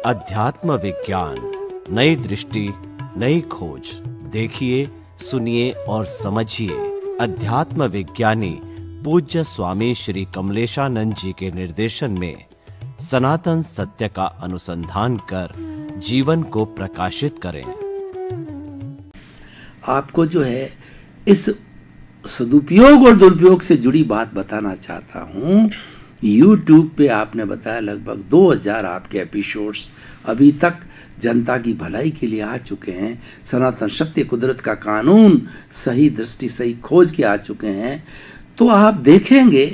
अध्यात्म विज्ञान, नई दृष्टि, नई खोज। देखिए, सुनिए और समझिए। अध्यात्म विज्ञानी पूज्य स्वामी श्री कमलेशानंद जी के निर्देशन में सनातन सत्य का अनुसंधान कर जीवन को प्रकाशित करें। आपको जो है इस सदुपयोग और दुरुपयोग से जुड़ी बात बताना चाहता हूँ। YouTube पे आपने बताया लगभग 2000 आपके एपिसोड्स अभी तक जनता की भलाई के लिए आ चुके हैं। सनातन सत्य, कुदरत का कानून, सही दृष्टि, सही खोज के आ चुके हैं। तो आप देखेंगे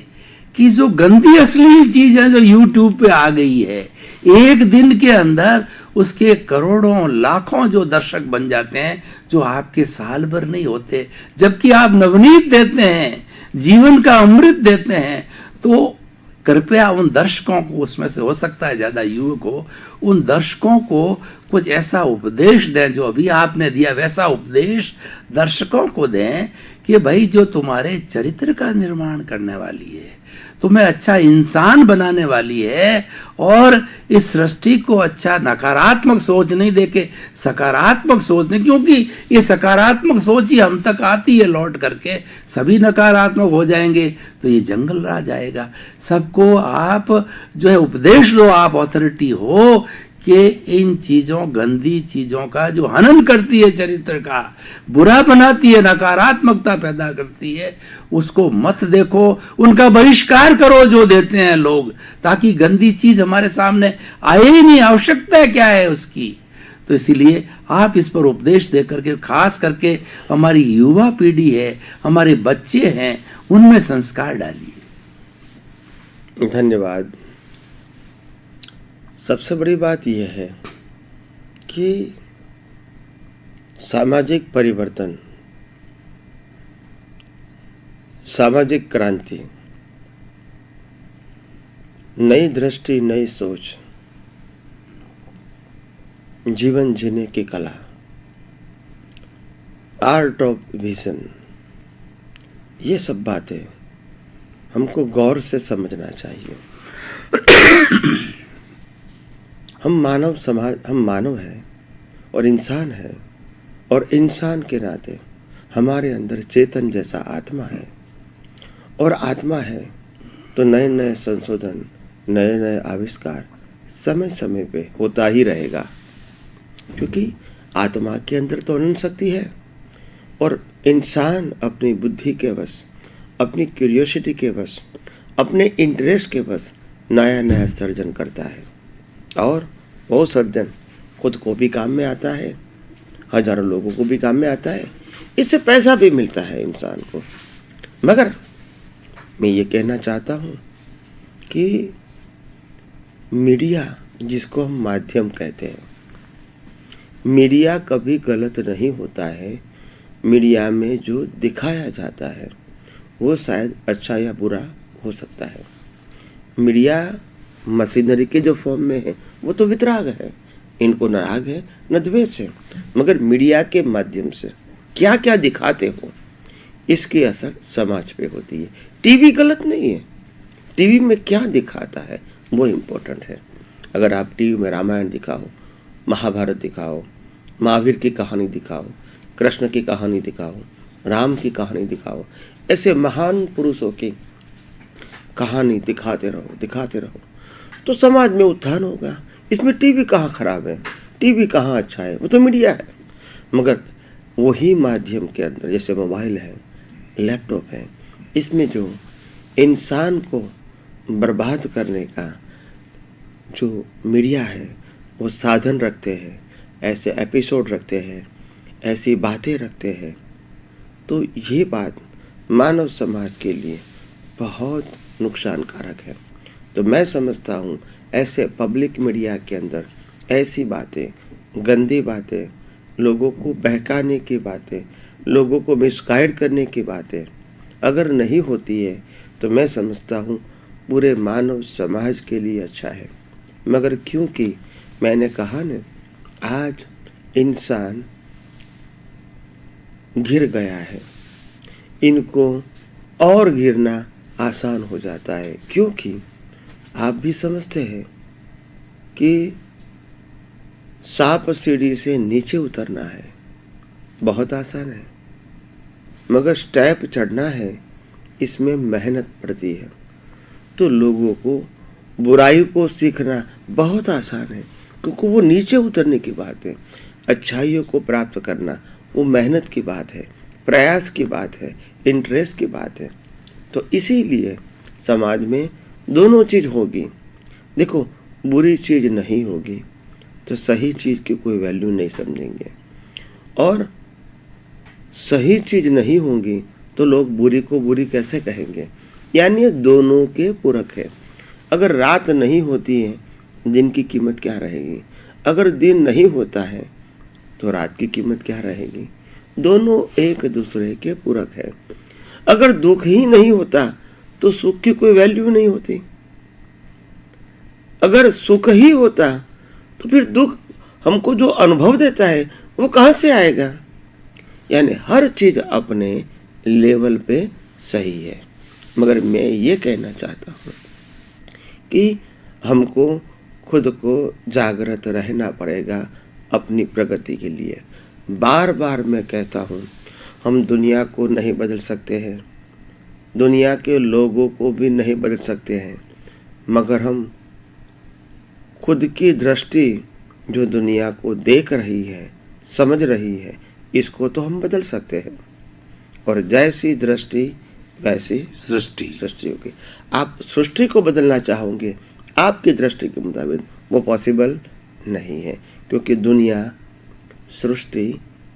कि जो गंदी अश्लील चीज है जो YouTube पे आ गई है, एक दिन के अंदर उसके करोड़ों लाखों जो दर्शक बन जाते हैं, जो आपके साल भर नहीं होते। जबकि आप नवनीत देते हैं, जीवन का अमृत देते हैं। तो कृपया उन दर्शकों को, उसमें से हो सकता है ज्यादा युवक हो, उन दर्शकों को कुछ ऐसा उपदेश दें जो अभी आपने दिया, वैसा उपदेश दर्शकों को दें कि भाई जो तुम्हारे चरित्र का निर्माण करने वाली है, तुम्हें अच्छा इंसान बनाने वाली है, और इस सृष्टि को अच्छा नकारात्मक सोच नहीं देके सकारात्मक सोच नहीं, क्योंकि ये सकारात्मक सोच ही हम तक आती है लौट करके। सभी नकारात्मक हो जाएंगे तो ये जंगल राज आएगा। सबको आप जो है उपदेश दो, आप अथॉरिटी हो कि इन चीजों, गंदी चीजों का जो हनन करती है, चरित्र का बुरा बनाती है, नकारात्मकता पैदा करती है, उसको मत देखो, उनका बहिष्कार करो जो देते हैं लोग, ताकि गंदी चीज हमारे सामने आए ही नहीं। आवश्यकता क्या है उसकी? तो इसीलिए आप इस पर उपदेश दे करके, खास करके हमारी युवा पीढ़ी है, हमारे बच्चे हैं, उनमें संस्कार डालिए। धन्यवाद। सबसे बड़ी बात यह है कि सामाजिक परिवर्तन, सामाजिक क्रांति, नई दृष्टि, नई सोच, जीवन जीने की कला, आर्ट ऑफ विजन, ये सब बातें हमको गौर से समझना चाहिए। हम मानव समाज, हम मानव हैं और इंसान हैं, और इंसान के नाते हमारे अंदर चेतन जैसा आत्मा है, और आत्मा है तो नए नए संशोधन, नए नए आविष्कार समय समय पे होता ही रहेगा, क्योंकि आत्मा के अंदर तो अनंत शक्ति है, और इंसान अपनी बुद्धि के वश, अपनी क्यूरियोसिटी के वश, अपने इंटरेस्ट के वश नया नया सर्जन करता है, और वो सर्जन खुद को भी काम में आता है, हजारों लोगों को भी काम में आता है, इससे पैसा भी मिलता है इंसान को। मगर मैं ये कहना चाहता हूँ कि मीडिया, जिसको हम माध्यम कहते हैं, मीडिया कभी गलत नहीं होता है। मीडिया में जो दिखाया जाता है वो शायद अच्छा या बुरा हो सकता है। मीडिया मशीनरी के जो फॉर्म में है वो तो वितराग है, इनको न राग है न द्वेष है, मगर मीडिया के माध्यम से क्या क्या दिखाते हो, इसकी असर समाज पे होती है। टीवी गलत नहीं है, टीवी में क्या दिखाता है वो इम्पोर्टेंट है। अगर आप टीवी में रामायण दिखाओ, महाभारत दिखाओ, महावीर की कहानी दिखाओ, कृष्ण की कहानी दिखाओ, राम की कहानी दिखाओ, ऐसे महान पुरुषों की कहानी दिखाते रहो तो समाज में उत्थान होगा। इसमें टीवी कहाँ खराब है, टीवी कहाँ अच्छा है, वो तो मीडिया है। मगर वही माध्यम के अंदर, जैसे मोबाइल है, लैपटॉप है, इसमें जो इंसान को बर्बाद करने का जो मीडिया है वो साधन रखते हैं, ऐसे एपिसोड रखते हैं, ऐसी बातें रखते हैं, तो ये बात मानव समाज के लिए बहुत नुकसानकारक है। तो मैं समझता हूँ ऐसे पब्लिक मीडिया के अंदर ऐसी बातें, गंदी बातें, लोगों को बहकाने की बातें, लोगों को मिसगाइड करने की बातें अगर नहीं होती है तो मैं समझता हूँ पूरे मानव समाज के लिए अच्छा है। मगर क्योंकि मैंने कहा न, आज इंसान गिर गया है, इनको और गिरना आसान हो जाता है, क्योंकि आप भी समझते हैं कि सांप सीढ़ी से नीचे उतरना है, बहुत आसान है, मगर स्टेप चढ़ना है, इसमें मेहनत पड़ती है। तो लोगों को बुराई को सीखना बहुत आसान है, क्योंकि वो नीचे उतरने की बात है। अच्छाइयों को प्राप्त करना वो मेहनत की बात है, प्रयास की बात है, इंटरेस्ट की बात है। तो इसीलिए समाज में दोनों चीज़ होगी। देखो, बुरी चीज़ नहीं होगी तो सही चीज़ की कोई वैल्यू नहीं समझेंगे, और सही चीज़ नहीं होगी तो लोग बुरी को बुरी कैसे कहेंगे। यानी ये दोनों के पूरक है। अगर रात नहीं होती है, दिन की कीमत क्या रहेगी? अगर दिन नहीं होता है तो रात की कीमत क्या रहेगी? दोनों एक दूसरे के पूरक है। अगर दुख ही नहीं होता तो सुख की कोई वैल्यू नहीं होती। अगर सुख ही होता तो फिर दुख हमको जो अनुभव देता है वो कहाँ से आएगा? यानी हर चीज अपने लेवल पे सही है। मगर मैं ये कहना चाहता हूँ कि हमको खुद को जागृत रहना पड़ेगा अपनी प्रगति के लिए। बार बार मैं कहता हूँ, हम दुनिया को नहीं बदल सकते हैं, दुनिया के लोगों को भी नहीं बदल सकते हैं, मगर हम खुद की दृष्टि जो दुनिया को देख रही है, समझ रही है, इसको तो हम बदल सकते हैं। और जैसी दृष्टि वैसी सृष्टि होगी। आप सृष्टि को बदलना चाहोगे आपकी दृष्टि के मुताबिक, वो पॉसिबल नहीं है, क्योंकि दुनिया, सृष्टि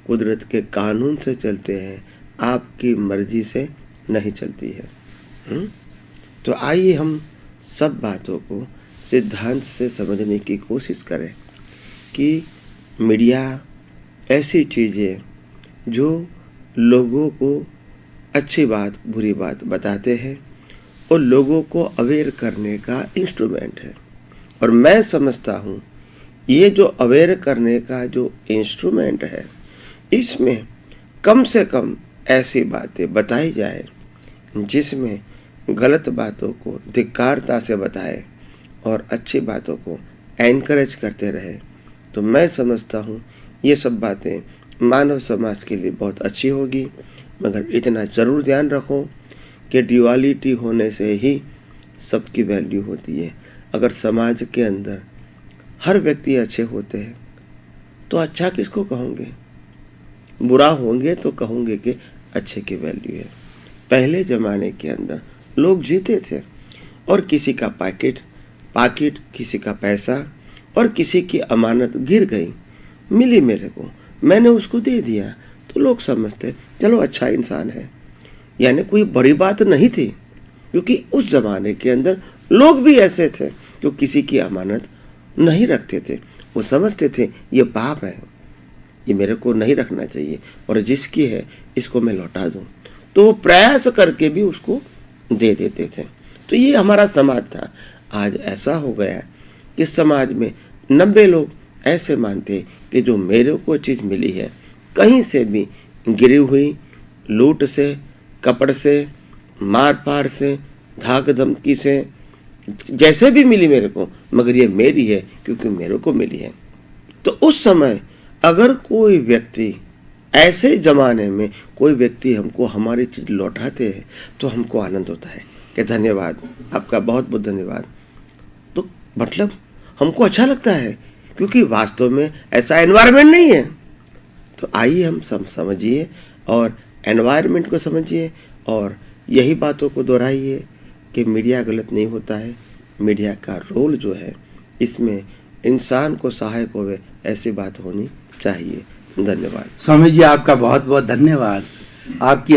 कुदरत के कानून से चलते हैं, आपकी मर्जी से नहीं चलती है। तो आइए हम सब बातों को सिद्धांत से समझने की कोशिश करें कि मीडिया ऐसी चीज़ है जो लोगों को अच्छी बात बुरी बात बताते हैं और लोगों को अवेयर करने का इंस्ट्रूमेंट है। और मैं समझता हूँ ये जो अवेयर करने का जो इंस्ट्रूमेंट है, इसमें कम से कम ऐसी बातें बताई जाए जिसमें गलत बातों को धिक्कारता से बताए और अच्छी बातों को एनकरेज करते रहे। तो मैं समझता हूँ ये सब बातें मानव समाज के लिए बहुत अच्छी होगी। मगर इतना ज़रूर ध्यान रखो कि ड्युअलिटी होने से ही सबकी वैल्यू होती है। अगर समाज के अंदर हर व्यक्ति अच्छे होते हैं तो अच्छा किसको कहोगे? बुरा होंगे तो कहोगे कि अच्छे की वैल्यू है। पहले ज़माने के अंदर लोग जीते थे और किसी का पाकिट, किसी का पैसा और किसी की अमानत गिर गई, मिली मेरे को, मैंने उसको दे दिया, तो लोग समझते चलो अच्छा इंसान है। यानी कोई बड़ी बात नहीं थी, क्योंकि उस ज़माने के अंदर लोग भी ऐसे थे जो किसी की अमानत नहीं रखते थे। वो समझते थे ये पाप है, ये मेरे को नहीं रखना चाहिए, और जिसकी है इसको मैं लौटा दूँ, तो वो प्रयास करके भी उसको दे देते थे। तो ये हमारा समाज था। आज ऐसा हो गया कि समाज में 90 लोग ऐसे मानते कि जो मेरे को चीज़ मिली है कहीं से भी गिरी हुई, लूट से, कपड़ से, मार पार से, धाक धमकी से, जैसे भी मिली मेरे को, मगर ये मेरी है क्योंकि मेरे को मिली है। तो उस समय अगर कोई व्यक्ति, ऐसे ज़माने में कोई व्यक्ति हमको हमारी चीज़ लौटाते हैं तो हमको आनंद होता है कि धन्यवाद, आपका बहुत बहुत धन्यवाद। तो मतलब हमको अच्छा लगता है, क्योंकि वास्तव में ऐसा एनवायरनमेंट नहीं है। तो आइए हम समझिए और एनवायरनमेंट को समझिए और यही बातों को दोहराइए कि मीडिया गलत नहीं होता है। मीडिया का रोल जो है इसमें इंसान को सहायक होवे ऐसी बात होनी चाहिए। धन्यवाद। स्वामी जी, आपका बहुत बहुत धन्यवाद। आपकी